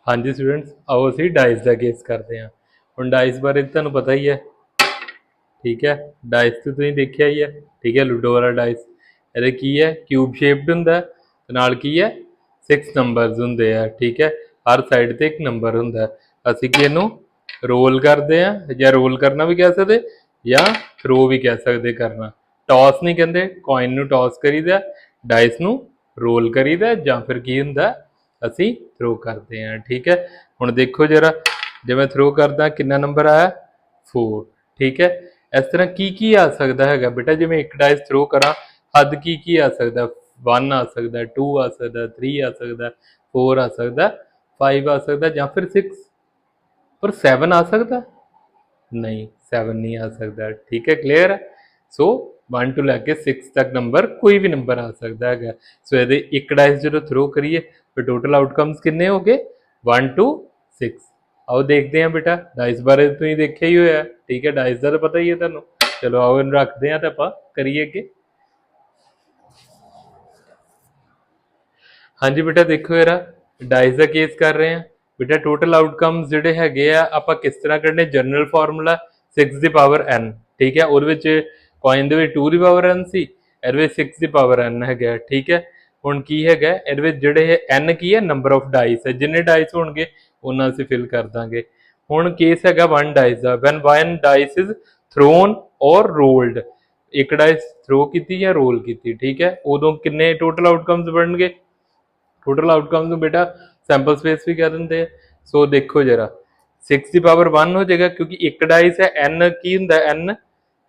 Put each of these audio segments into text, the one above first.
हाँ जी स्टूडेंट्स, आओ असी डाइस का केस करते हैं। हम डाइस बारे तुहानू पता ही है, ठीक है। डाइस तो तुसीं देखिया ही है, ठीक है। लूडो वाला डाइस ये की है, क्यूब शेप्ड हुंदा ते नाल की है 6 नंबरस हुंदे आ, ठीक है। हर साइड ते एक नंबर हुंदा है। असीं कि इहनूं रोल करते हैं, या रोल करना भी कह सकते या थ्रो भी कह सकते करना। टॉस नहीं कहते, कॉइन नूं टॉस करीदा, डाइस नूं रोल करीदा, या फिर की हुंदा असी थ्रो करते हैं, ठीक है। हुण देखो जरा, जो मैं थ्रो करदा कितना नंबर आया 4, ठीक है। इस तरह की आ सकता है बेटा, जो मैं एक डाइस थ्रो करा हद की आ सकता, 1 आ सकता, 2 आ सकता, 3 आ सकता, 4 आ सकता, 5 आ सकता, या फिर 6, पर 7 आ सकता नहीं, 7 नहीं आ सकता, ठीक है। क्लियर है। सो 1 टू लैके 6 तक नंबर कोई भी नंबर आ सकता है। सो ये एक डाइस जो थ्रो करिए तो टोटल आउटकम्स कितने हो गए 1 टू 6। आओ देखते हैं बेटा, डाइस बारे तो ही देखिया ही होया, ठीक है। डाइस का तो पता ही है तुहानू। चलो आओ इन रखते हैं तो आप करिए अगे। हाँ जी बेटा, देखो यार डाइस का केस कर रहे हैं बेटा। टोटल आउटकम्स जोड़े है आप किस तरह करने, जनरल फॉर्मूला 6 ਦੀ ਪਾਵਰ n, ठीक है। ਉਹਦੇ ਵਿੱਚ कॉइन ਦੇ ਵਿੱਚ 2 ਦੀ ਪਾਵਰ n ਸੀ, ਇਹਦੇ ਵਿੱਚ 6 ਦੀ ਪਾਵਰ n ਹੈਗਾ, ठीक है। ਹੁਣ ਕੀ ਹੈਗਾ ਇਹਦੇ ਵਿੱਚ ਜਿਹੜੇ n ਕੀ ਹੈ, ਨੰਬਰ ਆਫ ਡਾਈਸ ਹੈ, ਜਿੰਨੇ ਡਾਈਸ ਹੋਣਗੇ ਉਹਨਾਂ ਅਸੀਂ ਫਿਲ ਕਰ ਦਾਂਗੇ। ਹੁਣ ਕੇਸ ਹੈਗਾ 1 ਡਾਈਸ ਦਾ, when 1 dice is thrown or rolled, ਇੱਕ ਡਾਈਸ ਥਰੋ ਕੀਤੀ ਜਾਂ ਰੋਲ ਕੀਤੀ, ठीक है। ਉਦੋਂ ਕਿੰਨੇ ਟੋਟਲ ਆउटकम्स ਬਣਨਗੇ, टोटल आउटकम्स में बेटा सैंपल स्पेस भी कह देंगे। सो देखो जरा 6 की पावर 1 हो जाएगा, क्योंकि एक डाइस है n की हुंदा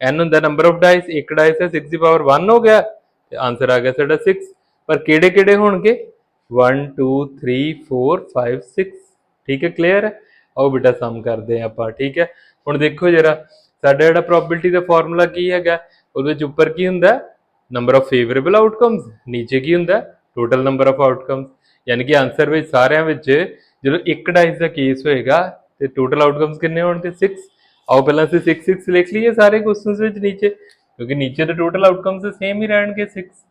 n हुंदा नंबर ऑफ डाइस, एक डाइस है 6 की पावर 1 हो गया, आंसर आ गया साडा 6। पर केड़े केड़े होणगे 1 2 3 4 5 6, ठीक है। क्लियर है। आओ बेटा सम करते हैं आप, ठीक है। हुण देखो जरा साडा जिहड़ा प्रोबेबिलिटी का फॉर्मूला की हैगा, ਉਹਦੇ ਵਿੱਚ ਉੱਪਰ ਕੀ ਹੁੰਦਾ नंबर ऑफ फेवरेबल आउटकम्स, नीचे की ਹੁੰਦਾ टोटल नंबर ऑफ आउटकम्स। यानी कि आंसर में सारे जो एक डाइस का केस होएगा तो टोटल आउटकम्स कितने होंगे 6। आओ पहले से 6 लिख लीजिए सारे क्वेश्चन नीचे, क्योंकि नीचे तो टोटल आउटकम्स सेम ही रहेंगे 6।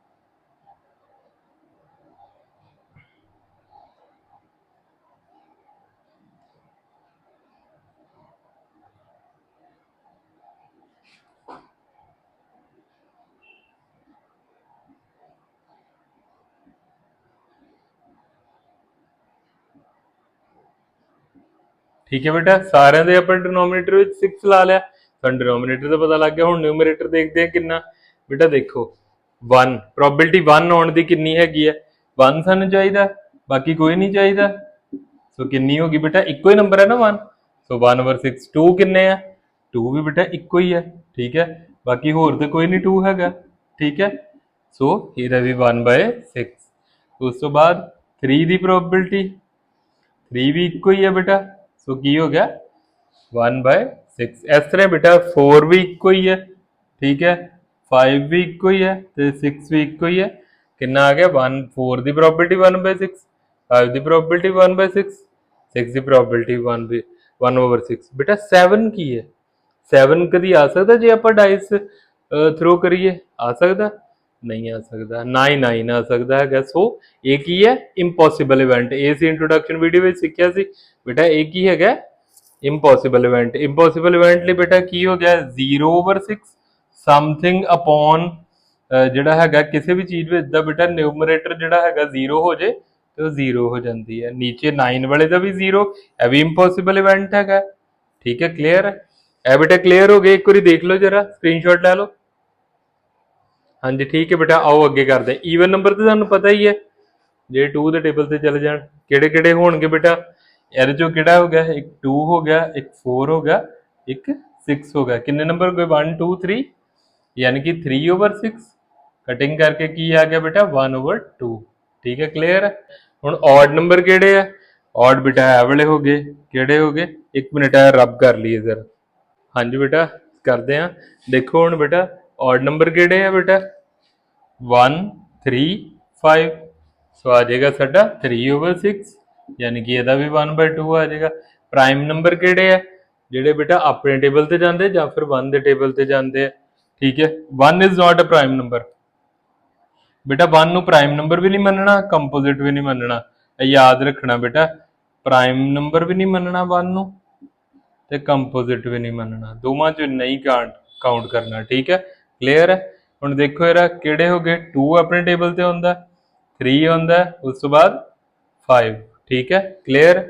ठीक है बेटा, सारे दे अपन डिनोमिनेटर में 6 ला लिया, सू डिनोमिनेटर का पता लग गया। हम न्यूमरेटर देखते हैं कितना बेटा, देखो 1 प्रोबेबिलिटी 1 आने की कितनी हैगी है, 1 सानू चाहिए, बाकी कोई नहीं चाहिए। सो कितनी होगी बेटा, इको ही नंबर है ना 1। सो 1/6। 2 किन्ने है, 2 भी बेटा इको ही है, ठीक है। बाकी होर तो कोई नहीं 2 हैगा, ठीक है। सो ये भी 1/6। उस तो बाद 3 की प्रोबेबिलिटी, 3 भी इको ही है बेटा। सो की हो गया 1/6। इस तरह बेटा 4 भी इको ही है, ठीक है। 5 भी इको ही है, तो 6 भी इको ही है। कितना आ गया 1, 4 की प्रोबेबिलिटी 1/6, 5 की प्रोबेबिलिटी 1/6, 6 की प्रोबेबिलिटी 1/6। बेटा 7 की है, 7 कभी आ सकता जो आप डाइस थ्रो करिए, आ सकता नहीं आ सकता, ना ही 9 आ सकता है। सो एक ही है इंपॉसिबल इवेंट, ये इंट्रोडक्शन वीडियो में सीखा सी बेटा, एक ही है इंपॉसिबल इवेंट। इंपॉसिबल इवेंट लिए बेटा की हो गया 0/6 समथिंग अपॉन ਜਿਹੜਾ ਹੈਗਾ ਕਿਸੇ भी चीज़ में इदा बेटा न्यूमरेटर ਜਿਹੜਾ ਹੈਗਾ 0 हो जाए तो 0 हो जाती है, नीचे 9 वाले का भी 0, यह भी इंपॉसिबल इवेंट है, ठीक है। क्लियर है, ए बेटा क्लियर हो गए, एक बार देख लो जरा स्क्रीनशॉट ले लो। हाँ जी ठीक है बेटा, आओ अगे करते हैं। ईवन नंबर तो तुहानू पता ही है, जे 2 के टेबल से चले जान किहड़े किहड़े होणगे बेटा, ਇਹਦੇ ਚੋਂ ਕਿਹੜਾ ਹੋ ਗਿਆ, ਇੱਕ 2 ਹੋ ਗਿਆ, ਇੱਕ 4 ਹੋ ਗਿਆ, ਇੱਕ 6 ਹੋ ਗਿਆ। ਕਿੰਨੇ ਨੰਬਰ ਹੋ ਗਏ 1 2 3, यानी कि 3/6। कटिंग करके की आ गया बेटा 1/2, ठीक है। क्लियर है। हुण ऑड नंबर किहड़े आ, ऑड बेटा ए वाले हो गए, किहड़े हो गए, एक मिनट है रब कर लीए जरा। हाँ जी बेटा करते हैं, देखो हुण बेटा ऑड नंबर किहड़े आ बेटा 1 3 5। सो आ जाएगा साडा 3/6, यानी कि यदा भी 1/2 आ जाएगा। प्राइम नंबर किहड़े है, जिहड़े बेटा अपने टेबल से जाते या फिर 1 के टेबल से जाते हैं, ठीक है। 1 is not a prime number बेटा, 1 नू प्राइम नंबर भी नहीं मनना, कंपोजिट भी नहीं मनना, याद रखना बेटा। प्राइम नंबर भी नहीं मनना 1 नूं ते कंपोजिट भी नहीं मनना, दोवां च नहीं काउंट करना। ठीक है, क्लीयर है। हुण देखो यार किहड़े हो गए, 2 अपने टेबल ते आउंदा, 3 आउंदा, उस तो बाद 5। ठीक है, क्लीयर।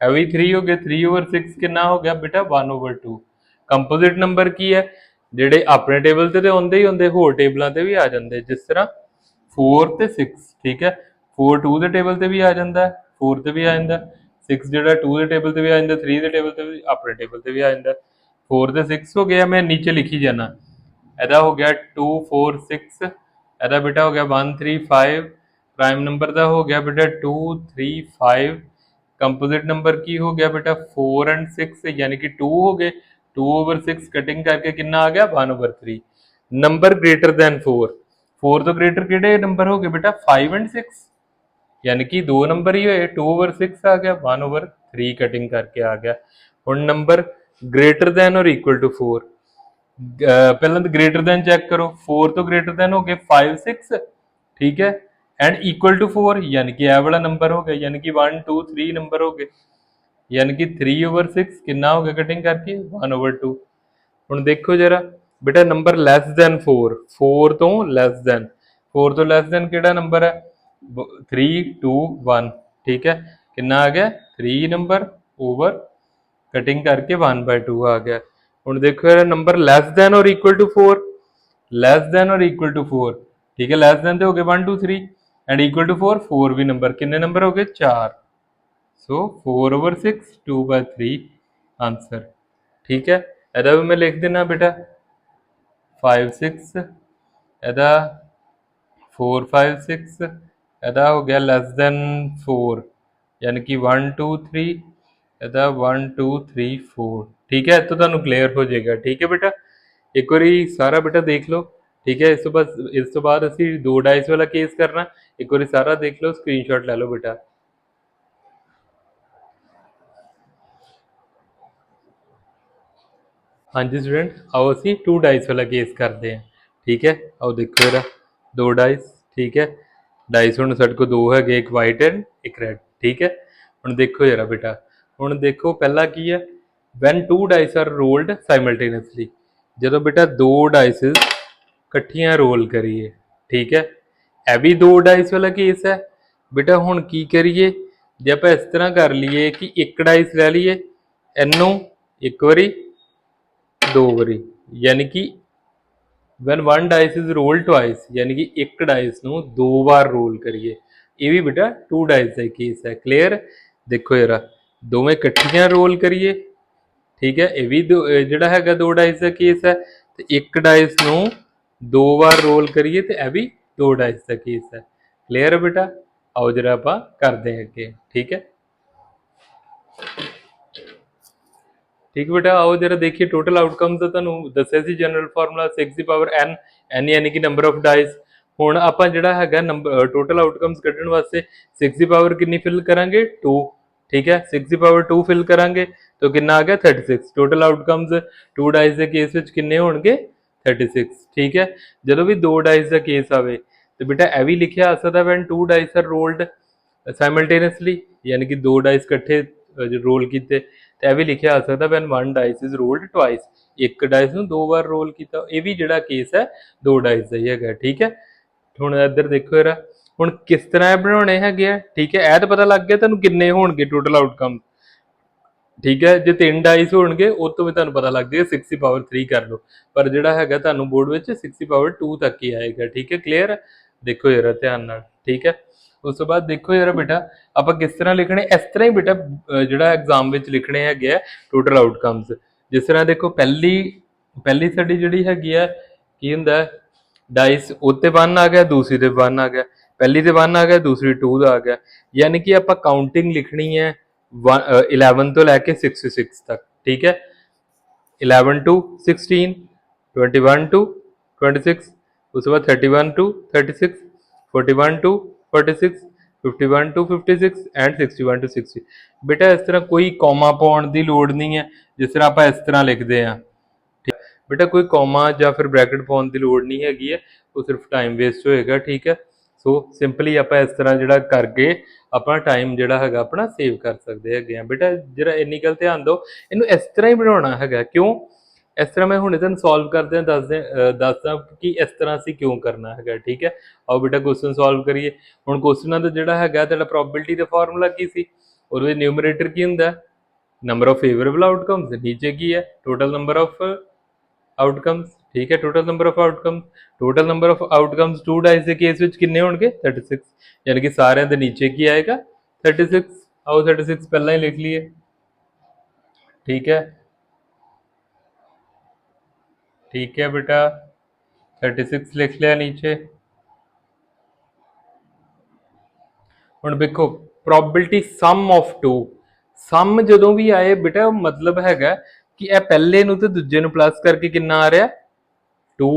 है भी 3 हो गए, 3/6 कितना हो गया बेटा 1/2। कंपोजिट नंबर की है, ਜਿਹੜੇ ਆਪਣੇ ਟੇਬਲ ਤੇ ਆਉਂਦੇ ਹੀ ਹੁੰਦੇ, ਹੋਰ ਟੇਬਲਾਂ ਤੇ ਵੀ ਆ ਜਾਂਦੇ, ਜਿਸ ਤਰ੍ਹਾਂ 4 ਤੇ 6। ਠੀਕ ਹੈ, 4 2 ਦੇ ਟੇਬਲ ਤੇ ਵੀ ਆ ਜਾਂਦਾ, 4 ਤੇ ਵੀ ਆ ਜਾਂਦਾ, 6 ਜਿਹੜਾ 2 ਦੇ ਟੇਬਲ ਤੇ ਵੀ ਆ ਜਾਂਦਾ, 3 ਦੇ ਟੇਬਲ ਤੇ ਵੀ, ਆਪਣੇ ਟੇਬਲ ਤੇ ਵੀ ਆ ਜਾਂਦਾ। 4 ਤੇ 6 ਹੋ ਗਿਆ, ਮੈਂ ਨੀਚੇ ਲਿਖੀ ਜਾਣਾ। ਇਹਦਾ ਹੋ ਗਿਆ 2 4 6, ਇਹਦਾ ਬੇਟਾ ਹੋ ਗਿਆ 1 3 5, ਪ੍ਰਾइम नंबर ਦਾ ਹੋ ਗਿਆ ਬੇਟਾ 2 3 5। कंपोजिट नंबर की हो गया बेटा 4 और 6, यानी कि 2 हो गए, 2/6 कटिंग करके कितना आ गया 1/3। नंबर ग्रेटर देन 4, 4 तो ग्रेटर किहड़े नंबर हो गए बेटा 5 और 6, यानी कि 2 नंबर ही होए, 2/6 आ गया, 1/3 कटिंग करके आ गया। हुण नंबर ग्रेटर देन और इक्वल टू 4, पहले तो ग्रेटर देन चेक करो, 4 तो ग्रेटर देन हो गए 5 6। ठीक है, एंड इक्वल टू 4, यानी कि यह वाला नंबर हो गया, यानी कि 1 2 3 नंबर हो गए, यानी कि 3/6 कितना हो गया कटिंग करके 1/2। हुण देखो जरा बेटा नंबर लैस दैन 4, 4 तो लैस दैन, 4 तो लैस दैन किहड़ा नंबर है 3 2 1। ठीक है, कितना आ गया 3 नंबर ओवर कटिंग करके 1/2 आ गया। हुण देखो यार नंबर लैस दैन और इक्वल टू 4, लैस दैन और इक्वल टू 4। ठीक है, लैस दैन तो हो गए 1 2 3 एंड इक्वल टू 4, 4 भी नंबर, कितने नंबर हो गए 4। सो 4/6 2/3 आंसर। ठीक है, ਇਹਦਾ भी मैं लिख देना बेटा 5 6, ਇਹਦਾ 4 5 6, ਇਹਦਾ ਹੋ ਗਿਆ ਲੈਸ ਦੈਨ 4, यानी कि 1 2 3, ਇਹਦਾ 1 2 3 4। ठीक है, तो ਤੁਹਾਨੂੰ ਕਲੀਅਰ ਹੋ ਜਾਏਗਾ। ठीक है बेटा, एक बारी सारा बेटा देख लो। ठीक है, इस तो बाद ਅਸੀਂ 2 डाइस वाला केस करना, एक बारी सारा देख लो, स्क्रीनशॉट ले लो बेटा। हाँ जी स्टूडेंट, आओ असी 2 डाइस वाला केस करते हैं। ठीक है, आओ देखो जरा 2 डाइस। ठीक है, डाइस हुण साडे कोल 2 है, एक वाइट एंड एक रेड। ठीक है, हुण देखो जरा बेटा, हुण देखो पहला की है when 2 dice are rolled simultaneously, जदों बेटा 2 डाइस इकट्ठियां रोल करिए। ठीक है, यह भी 2 डाइस वाला केस है बेटा। हुण की करिए, जे आपां इस तरह कर लीए कि एक डाइस लै लीए, इनू एक बारी 2 बारी, यानी कि when 1 dice is roll twice, यानी कि एक डाइस नू 2 बार रोल करिए। ये भी बेटा 2 डाइस का केस है। क्लीयर, देखो जरा दोवें इकट्ठियां रोल करिए। ठीक है, ये भी जिहड़ा हैगा 2 डाइस का केस है, तो एक डाइस नू 2 बार रोल करिए, तो यह भी 2 डाइस का केस है। क्लीयर है बेटा, आओ जरा आप करते हैं अगे। ठीक है, ठीक बेटा, आओ जरा देखिए टोटल आउटकम्स का तुहानू दस्सिया सी जनरल फार्मूला 6 ਦੀ ਪਾਵਰ n, n यानी कि नंबर ऑफ डाइस। हुण आपां जिहड़ा हैगा नंबर टोटल आउटकम्स कढण वास्ते 6 ਦੀ पावर कितनी फिल करांगे 2। ठीक है, 6 ਦੀ पावर 2 फिल करांगे तो कितना आ गया 36। टोटल आउटकम्स 2 डाइस के केस विच कितने होणगे 36। ठीक है, जदों भी 2 डाइस का केस आवे तो बेटा यह भी लिखिया आ सकदा when 2 dice are rolled simultaneously, यानी कि 2 डाइस इकट्ठे रोल किए। तो यह भी लिखिया आ सकता when 1 dice is rolled twice, एक डाइस नू 2 बार रोल किया। ये भी जिहड़ा केस है 2 डाइस का ही है। ठीक है, हुण इधर देखो जरा हुण किस तरह बनाने है। ठीक है, यह तो पता लग गया तुहानू किन्ने होणगे टोटल आउटकम। ठीक है, जो 3 डाइस होणगे उस तो भी तुहानू पता लग जाएगा 6 ਦੀ पावर 3 कर लो, पर जिहड़ा हैगा तुहानू बोर्ड विच 6 ਦੀ पावर 2 तक ही आएगा। ठीक है, क्लीयर है, देखो जरा ध्यान नाल। ठीक है, उस तो बाद देखो जरा बेटा आप किस तरह लिखने, इस तरह ही बेटा जिहड़ा एग्जाम विच लिखने है टोटल आउटकम्स। जिस तरह देखो पहली साडी जिहड़ी हैगी है की हुंदा डाइस उत्ते 1 आ गया, दूसरी ते 1 आ गया, पहली ते 1 आ गया, दूसरी 2 आ गया, यानी कि आपां काउंटिंग लिखनी है 11 तो लैके 66 तक। ठीक है, 11 to 16, 21 to 26, उसके बाद 31 to 36, 41 to 46, 51 to 56 and 61 to 60। बेटा इस तरह कोई कॉमा पाउण की लोड़ नहीं है, जिस तरह आप इस तरह लिखते हैं। ठीक है बेटा, कोई कॉमा या फिर ब्रैकेट पाउण की लोड़ नहीं हैगी है, वो सिर्फ टाइम वेस्ट होएगा। ठीक है, ਸੋ ਸਿੰਪਲੀ ਆਪਾਂ ਇਸ ਤਰ੍ਹਾਂ ਜਿਹੜਾ ਕਰਕੇ ਆਪਣਾ ਟਾਈਮ ਜਿਹੜਾ ਹੈਗਾ ਆਪਣਾ ਸੇਵ ਕਰ ਸਕਦੇ ਹੈਗੇ ਆ। ਬੇਟਾ ਜਿਹੜਾ ਇੰਨੀ ਗੱਲ ਧਿਆਨ ਦਿਓ, ਇਹਨੂੰ ਇਸ ਤਰ੍ਹਾਂ ਹੀ ਬਣਾਉਣਾ ਹੈਗਾ। ਕਿਉਂ ਇਸ ਤਰ੍ਹਾਂ ਮੈਂ ਹੁਣੇ ਤੁਹਾਨੂੰ ਸੋਲਵ ਕਰਦੇ ਦੱਸਦਾ ਕਿ ਇਸ ਤਰ੍ਹਾਂ ਅਸੀਂ ਕਿਉਂ ਕਰਨਾ ਹੈਗਾ। ਠੀਕ ਹੈ, ਆਓ ਬੇਟਾ ਕੁਐਸਚਨ ਸੋਲਵ ਕਰੀਏ। ਹੁਣ ਕੁਐਸਚਨਾਂ ਦਾ ਜਿਹੜਾ ਹੈਗਾ ਤੁਹਾਡਾ ਪ੍ਰੋਬੇਬਿਲਿਟੀ ਦਾ ਫਾਰਮੂਲਾ ਕੀ ਸੀ, ਉਹਦੇ ਵਿੱਚ ਨਿਊਮਰੇਟਰ ਕੀ ਹੁੰਦਾ, ਨੰਬਰ ਆਫ ਫੇਵਰੇਬਲ ਆਊਟਕਮਸ, ਨੀਚੇ ਕੀ ਹੈ ਟੋਟਲ ਨੰਬਰ ਆਫ ਆਊਟਕਮਸ। ठीक है, total number of outcomes, total number of outcomes 2 dice के केस विच कितने होंगे 36, यानी कि सारे दे नीचे की आएगा 36। आओ 36 पहला ही लिख लिए। ठीक है, ठीक है बेटा 36 लिख लिया नीचे। हुण देखो प्रोबेबिलिटी सम ऑफ 2, सम जदों भी आए बेटा मतलब हैगा कि यह पहले नूं ते दूजे नूं प्लस करके कितना आ रहा 2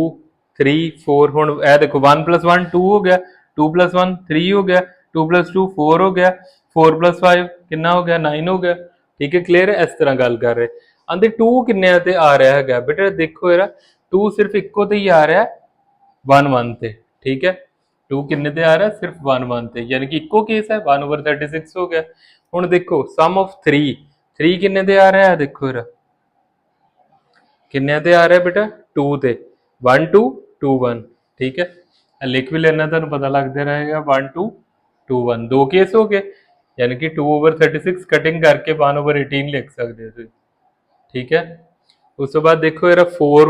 3 4। हुण यह देखो 1 + 1 2 हो गया, 2 + 1 3 हो गया, 2 + 2 4 हो गया, 4 + 5 कितना हो गया 9 हो गया। ठीक है, क्लियर है। इस तरह गल कर रहे आंदे 2 किन्ने ते आ रहा है बेटा, देखो यार 2 सिर्फ इक्को ते ही आ रहा है 1 1 ते। ठीक है, 2 किन्ने ते आ रहा है सिर्फ 1 1 ते, यानी कि इक्को केस है 1/36 हो गया। हुण देखो सम ऑफ 3 किन्ने ते आ रहा है, देखो यार किन्ने ते आ रहा है बेटा 2 ते, 1 2 2 1। ठीक है, लिख भी लेना तुहानूं पता लगता रहेगा 1 2 2 1, दो केस हो गए, यानी कि 2/36 कटिंग करके 1/18 लिख सकते हो। ठीक है, उस तो बाद देखो यार 4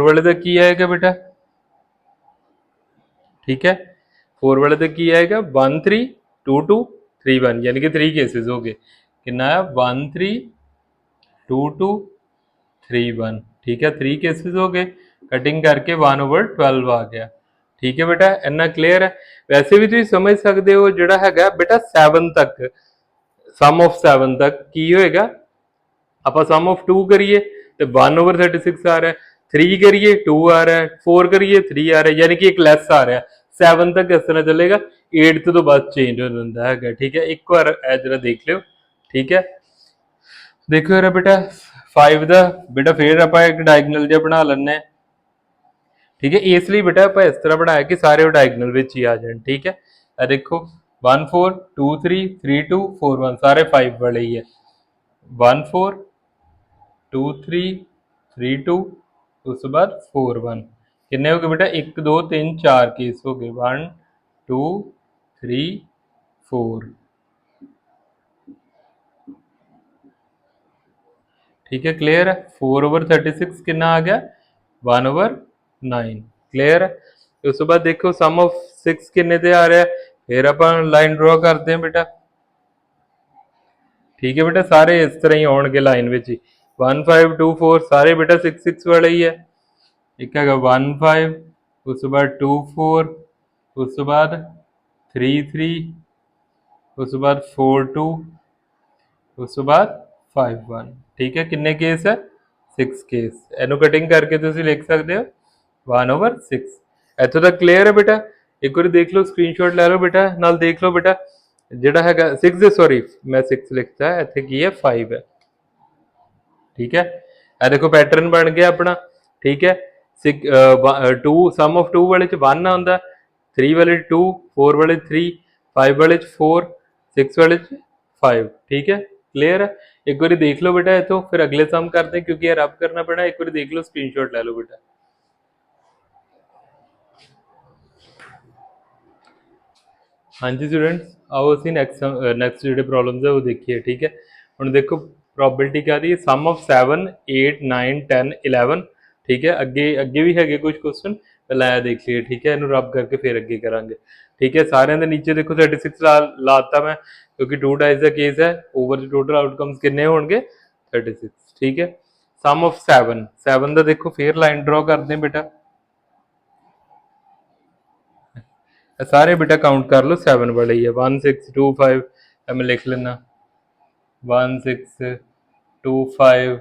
वाले का की आएगा बेटा। ठीक है, 4 वाले का की आएगा 1 3 2 2 3 1, यानी कि 3 केसेस हो गए। कितना है 1 3 2 2 3 1। ठीक है, 3 केसेस हो गए, कटिंग करके 1/12 आ गया। ठीक है बेटा, इन्ना क्लियर है। वैसे भी तुम समझ सकते हो जोड़ा है बेटा 7 तक, सम ऑफ 7 तक की होएगा, आप सम ऑफ 2 करिए तो 1/36 आ रहा है, 3 करिए 2 आ रहा है, 4 करिए 3 आ रहा है, यानी कि एक लैस आ रहा है। 7 तक इस तरह चलेगा, 8 तो बाद चेंज हो जाता है। ठीक है, एक बार जरा देख लो। ठीक है, देखो यार बेटा 5 का बेटा फिर आप एक डायगनल जो बना लें। ठीक है, इसलिए बेटा आप इस तरह बनाया कि सारे डायगनल में ही आ जाए। ठीक है, देखो 1 4 2 3 3 2 4 1 सारे 5 वाले ही है। 1 4 2 3 3 2 उस बाद 4 1 कितने हो गए बेटा 1 2 3 4 केस हो गए 1 2 3 4। ठीक है, क्लियर है। 4/36 कितना आ गया 1/9। क्लियर है। उस बाद देखो सम ऑफ 6 किन्ने ते आ रहा है, फिर आप लाइन ड्रॉ करते हैं बेटा। ठीक है बेटा, सारे इस तरह ही आउणगे लाइन में ही 1 5 2 4 सारे बेटा 6 6 वाले ही है। एक है 1 5 उस बाद 2 4 उस बाद 3 3 उस बाद 4 2 उस बाद 5 1। ठीक है, किन्ने केस है 6 केस, इनू कटिंग करके तुम लिख सकते हो 1/6। इतों तक क्लियर है बेटा। एक बार देख लो, स्क्रीनशॉट ले लो बेटा, नाल देख लो बेटा जोड़ा है 6 सॉरी मैं 6 लिखता है, इतने की है 5 है। ठीक है, देखो पैटर्न बन गया अपना। ठीक है, 2 सम ऑफ 2 वाले 1 आता, 3 वाले 2 4 वाले 3 5 वाले 4 6 वाले 5। ठीक है, क्लियर है। एक बार देख लो बेटा इतो, फिर अगले सम करते हैं क्योंकि यार अब करना पड़ा। एक बार देख लो, स्क्रीनशॉट ले लो बेटा। हाँ जी स्टूडेंट्स, आओ असी नैक्सट जो प्रॉब्लम्स है वो देखिए। ठीक है, हम देखो प्रोबेबिलिटी क्या दी, सम ऑफ 7 8 9 10 11। ठीक है, अगे अगे भी है कुछ क्वेश्चन, पहले आया देख लिए। ठीक है, इन्हू रब करके फिर अगे करांगे। ठीक है, सारे के नीचे देखो 36 लाता मैं, क्योंकि 2 डाइस का केस है। ओवर टोटल आउटकम्स कितने होंगे 36। ठीक है, सम ऑफ 7 का देखो फिर लाइन ड्रॉ करते हैं बेटा, सारे बेटा काउंट कर लो 7 वाले ही है। 1 6 2 5 मैं लिख लेना 1 6 2 5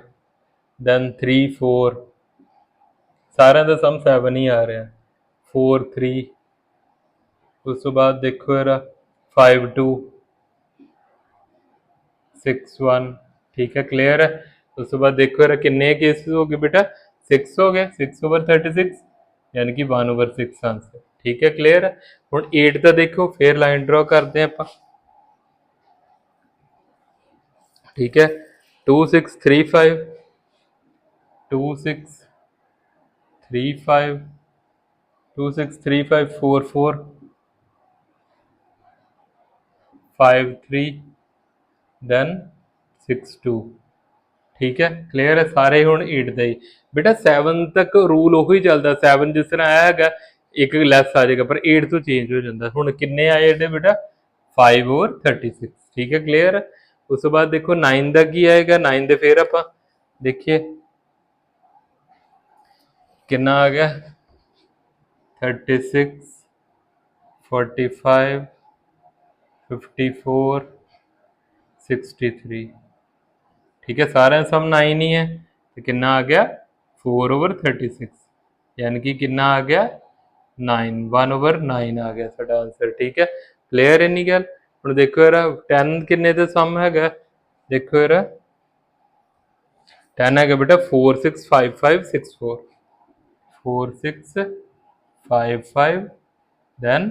देन 3 4, सारे का सम 7 ही आ रहा है। 4 3 उस तो बाद देखो यार 5 2 6 1। ठीक है, क्लियर है। उस तो बाद देखो यार किन्ने केसेस हो गए बेटा 6 हो गए, 6/36 यानी कि 1/6 आंसर। ठीक है क्लियर है। हुण 8 का देखो फिर लाइन ड्रॉ करते हैं आपां, ठीक है 2635 2635 2635 44 53 then 62, ठीक है क्लियर है। सारे हुण 8 ਦੇ ਹੀ बेटा 7 तक रूल ਉਹੀ ਚੱਲਦਾ, 7 ਜਿਸ ਤਰ੍ਹਾਂ ਆਇਆ ਹੈਗਾ ਇੱਕ ਲੈਸ ਆ ਜਾਏਗਾ ਪਰ 8 ਤੋਂ ਚੇਂਜ ਹੋ ਜਾਂਦਾ। ਹੁਣ ਕਿੰਨੇ ਆਏ ਇਹਦੇ बेटा 5 और 36, ठीक है क्लियर है। ਉਸ ਤੋਂ ਬਾਅਦ ਦੇਖੋ 9 ਦਾ ਕੀ ਆਏਗਾ, 9 ਦੇ ਫਿਰ ਆਪਾਂ ਦੇਖੀਏ कितना आ गया 36 45 54 63, ठीक है सारे सम 9 ही है तो कितना आ गया 4/36, यानी कि कितना आ गया 9, 1/9 आ गया साडा आंसर, ठीक है क्लियर इन्नी गल। हुण देखो यार 10 किन्ने दा सम हैगा, देखो यार 10 है बेटा 465564 4655 then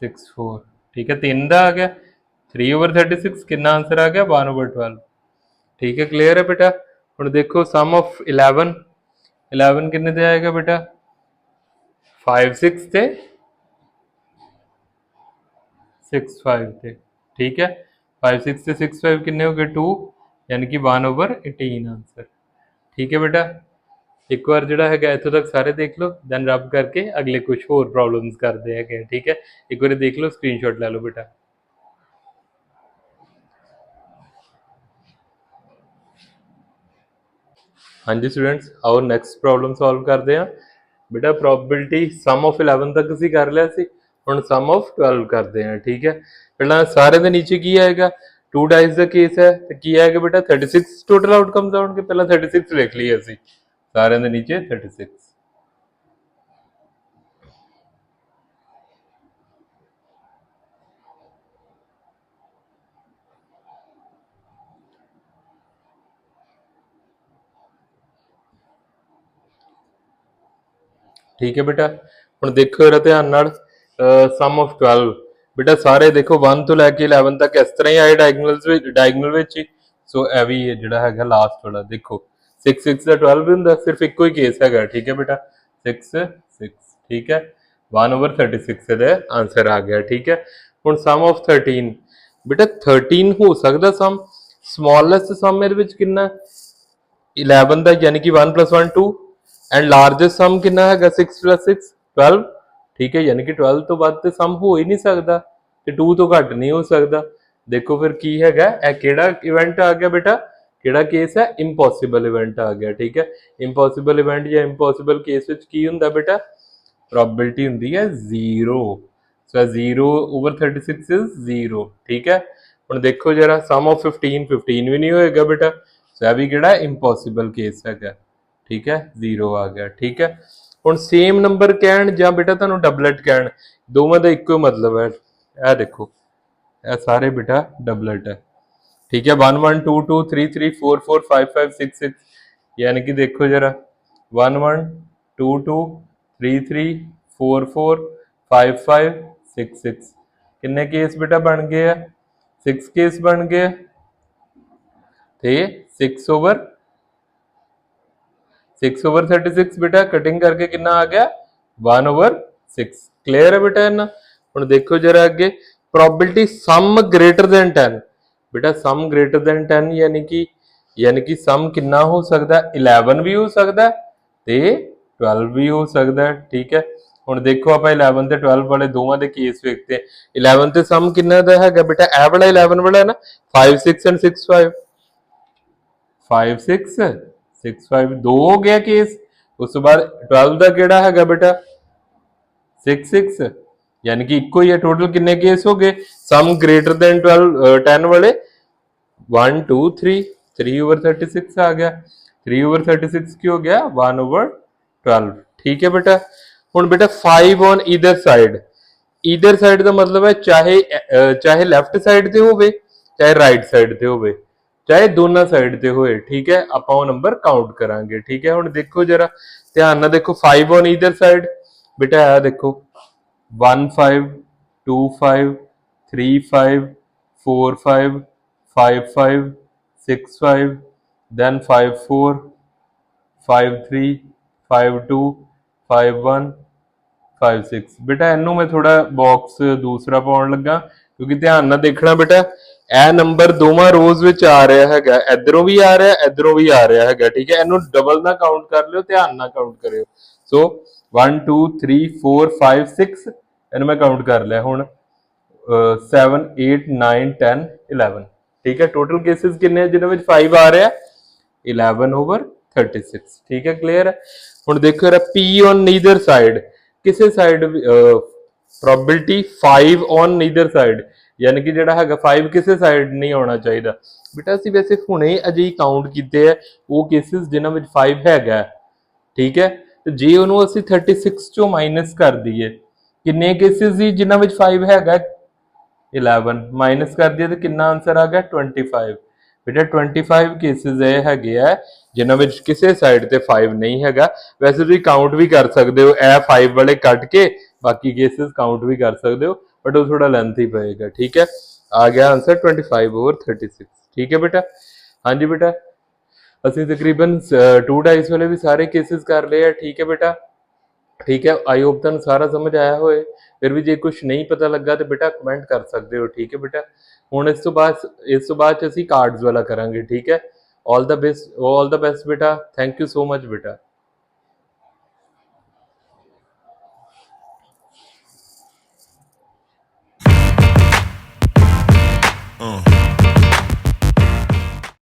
64, ठीक है 3 का आ गया 3/36 कितना आंसर आ गया 1/12, ठीक है क्लियर है बेटा। हुण देखो सम ऑफ 11 किन्ने ते आएगा बेटा 5 6 ते 6 5 ते, ठीक है 5 6 ते 6 5 किन्ने हो गए 2, यानी कि 1/18 आंसर, ठीक है बेटा। एक बार जोड़ा है इतों तक सारे देख लो, दैन रब करके अगले कुछ होर प्रॉब्लम्स करते हैं, ठीक है एक बार देख लो स्क्रीनशॉट ले लो बेटा। हाँ जी स्टूडेंट्स आओ नेक्स्ट प्रॉब्लम सॉल्व करते हैं बेटा। प्रोबेबिलिटी सम ऑफ 11 तक असीं कर लिया सी, हुण सम ऑफ 12 करते हैं, ठीक है पहला सारे दे नीचे की आएगा 2 डाइस का केस है तो की आएगा बेटा 36 टोटल आउटकम्स आउणगे, पहला 36 लिख लिए असीं सारे दे नीचे 36, ठीक है बेटा। हुण देखो जरा ध्यान नाल सम ऑफ 12 बेटा सारे देखो 1 तो लैके 11 तक इस तरह ही आए डायगनल विच ही, सो ए भी जिहड़ा हैगा लास्ट वाला देखो 6 6 का 12 भी हुंदा, सिर्फ इको ही केस हैगा, ठीक है बेटा 6 6, ठीक है 1/36 दे आंसर आ गया, ठीक है। हुण सम ऑफ 13 बेटा 13 हो सकदा सम, स्मॉलेस्ट सम इहदे विच किन्ना 11 दा यानी कि 1 + 1 2 एंड लार्जेस्ट सम कितना है 6 + 6 12, ठीक है यानी कि 12 तो बाद तो सम हो ही नहीं सकता ते 2 तो घट नहीं हो सकता। देखो फिर की हैगा केड़ा इवेंट आ गया बेटा, केड़ा केस है इंपॉसिबल इवेंट आ गया, ठीक है इंपॉसिबल इवेंट या इंपॉसिबल केस विच की हुंदा बेटा प्रोबेबिलिटी हुंदी है 0, सो 0/36 इज 0, ठीक है। हुण देखो जरा सम ऑफ 15 15 भी नहीं होएगा बेटा, सो भी केड़ा इंपॉसिबल केस हैगा, ठीक है 0 आ गया, ठीक है। हुण सेम नंबर कहण जां बेटा तुहानूं डबलट कहण दोवां दा इक्को मतलब है, यह देखो यह सारे बेटा डबलट है, ठीक है 1 1 2 2 3 3 4 4 5 5 6 6, यानी कि देखो जरा 1 1 2 2 3 3 4 4 5 5 6 6, किन्ने केस बेटा बन गए हैं 6 केस बन गए ते 6/36 बेटा कटिंग करके कितना आ गया 1/6, क्लियर है बेटा इन्ना। हुण देखो जरा अगे प्रोबेबिलिटी सम ग्रेटर देन 10 बेटा सम ग्रेटर देन 10 यानी कि सम कितना हो सकता है 11 भी हो सकता है ते 12 भी हो सकता है, ठीक है। हुण देखो आप 11 ते 12 वाले दोवां दे केस वेखते हैं, 11 ते सम कितना दा हैगा बेटा ए वाला 11 वाला है ना 5 6 एंड 6 5 5 6 6 5 दो हो गया केस, उस बाद 12 का केड़ा हैगा बेटा 6 6, यानी कि इको ही है, टोटल कितने केस हो गए सम ग्रेटर देन 12 10 वाले 1 2 3 3/36 आ गया, 3/36 की हो गया 1/12, ठीक है बेटा। हुण बेटा 5 ऑन ईदर साइड का मतलब है चाहे लेफ्ट साइड ते होवे चाहे राइट साइड ते होवे चाहे दोनों साइड ते होए, ठीक है आपां वो नंबर काउंट करांगे, ठीक है। हुण देखो जरा ध्यान नाल देखो 5 ऑन ईदर साइड बेटा है देखो 15 25 35 45 55 65 then 54 53 52 51 5 6। ਬੇਟਾ ਇਹਨੂੰ ਮੈਂ ਥੋੜਾ ਬਾਕਸ ਦੂਸਰਾ ਪਾਉਣ ਲੱਗਾ ਕਿਉਂਕਿ ਧਿਆਨ ਨਾਲ ਦੇਖਣਾ ਬੇਟਾ, ਇਹ ਨੰਬਰ ਦੋਵਾਂ ਰੋਜ਼ ਵਿੱਚ ਆ ਰਿਹਾ ਹੈਗਾ, ਇਧਰੋਂ ਵੀ ਆ ਰਿਹਾ ਇਧਰੋਂ ਵੀ ਆ ਰਿਹਾ ਹੈਗਾ, ਠੀਕ ਹੈ। ਇਹਨੂੰ ਡਬਲ ਨਾ ਕਾਊਂਟ ਕਰ ਲਿਓ, ਧਿਆਨ ਨਾਲ ਕਾਊਂਟ ਕਰਿਓ। ਸੋ 1 2 3 4 5 6 ਇਹਨੂੰ ਮੈਂ ਕਾਊਂਟ ਕਰ ਲਿਆ। ਹੁਣ 7 8 9 10 11, ਠੀਕ ਹੈ। ਟੋਟਲ ਕੇਸਿਸ ਕਿੰਨੇ ਜਿਨ੍ਹਾਂ ਵਿੱਚ 5 ਆ ਰਿਹਾ? 11 over 36, ਠੀਕ ਹੈ। ਕਲੀਅਰ ਹੈ। ਹੁਣ ਦੇਖੋ ਯਾਰ P on neither side, ਕਿਸੇ side probability 5 on neither side, ਯਾਨੀ ਕਿ ਜਿਹੜਾ ਹੈਗਾ 5 ਕਿਸੇ ਸਾਈਡ ਨਹੀਂ ਆਉਣਾ ਚਾਹੀਦਾ। ਬੇਟਾ ਅਸੀਂ ਵੈਸੇ ਹੁਣੇ ਅਜੇ ਕਾਊਂਟ ਕੀਤੇ ਆ ਉਹ ਕੇਸਿਸ ਜਿਨ੍ਹਾਂ ਵਿੱਚ 5 ਹੈਗਾ, ਠੀਕ ਹੈ। ਤੇ ਜੇ ਉਹਨੂੰ ਅਸੀਂ 36 ਚੋਂ ਮਾਈਨਸ ਕਰ ਦਈਏ, ਕਿੰਨੇ ਕੇਸਿਸ ਸੀ ਜਿਨ੍ਹਾਂ ਵਿੱਚ 5 ਹੈਗਾ? 11 ਮਾਈਨਸ ਕਰ ਦਈਏ ਤਾਂ ਕਿੰਨਾ ਆਨਸਰ ਆ ਗਿਆ? 25। ਬੇਟਾ 25 ਕੇਸਿਸ ਇਹ ਹੈਗੇ ਆ ਜਿਨ੍ਹਾਂ ਵਿੱਚ ਕਿਸੇ ਸਾਈਡ ਤੇ 5 ਨਹੀਂ ਹੈਗਾ। ਵੈਸੇ ਤੁਸੀਂ ਕਾਊਂਟ ਵੀ ਕਰ ਸਕਦੇ ਹੋ, ਇਹ 5 ਵਾਲੇ ਕੱਟ ਕੇ ਬਾਕੀ ਕੇਸਿਸ ਕਾਊਂਟ ਵੀ ਕਰ ਸਕਦੇ ਹੋ, ਬਟ ਉਹ ਥੋੜਾ ਲੈਂਥੀ ਪਏਗਾ, ਠੀਕ ਹੈ। ਆ ਗਿਆ ਆਨਸਰ 25 over 36, ਠੀਕ ਹੈ ਬੇਟਾ। ਹਾਂਜੀ ਬੇਟਾ, ਅਸੀਂ ਤਕਰੀਬਨ 2 डाइस ਵਾਲੇ ਵੀ ਸਾਰੇ ਕੇਸਿਸ ਕਰ ਲਏ ਆ, ਠੀਕ ਹੈ ਬੇਟਾ। ਠੀਕ ਹੈ, ਆਈ ਹੋਪ ਤੁਹਾਨੂੰ ਸਾਰਾ ਸਮਝ ਆਇਆ ਹੋਏ। ਫਿਰ ਵੀ ਜੇ ਕੁਝ ਨਹੀਂ ਪਤਾ ਲੱਗਾ ਤੇ ਬੇਟਾ ਕਮੈਂਟ ਕਰ ਸਕਦੇ ਹੋ, ਠੀਕ ਹੈ ਬੇਟਾ। ਹੁਣ ਇਸ ਤੋਂ ਬਾਅਦ ਅਸੀਂ ਕਾਰਡਸ ਵਾਲਾ ਕਰਾਂਗੇ, ਠੀਕ ਹੈ। ਆਲ ਦਾ ਬੈਸਟ ਬੇਟਾ, ਥੈਂਕ ਯੂ ਸੋ ਮਚ ਬੇਟਾ।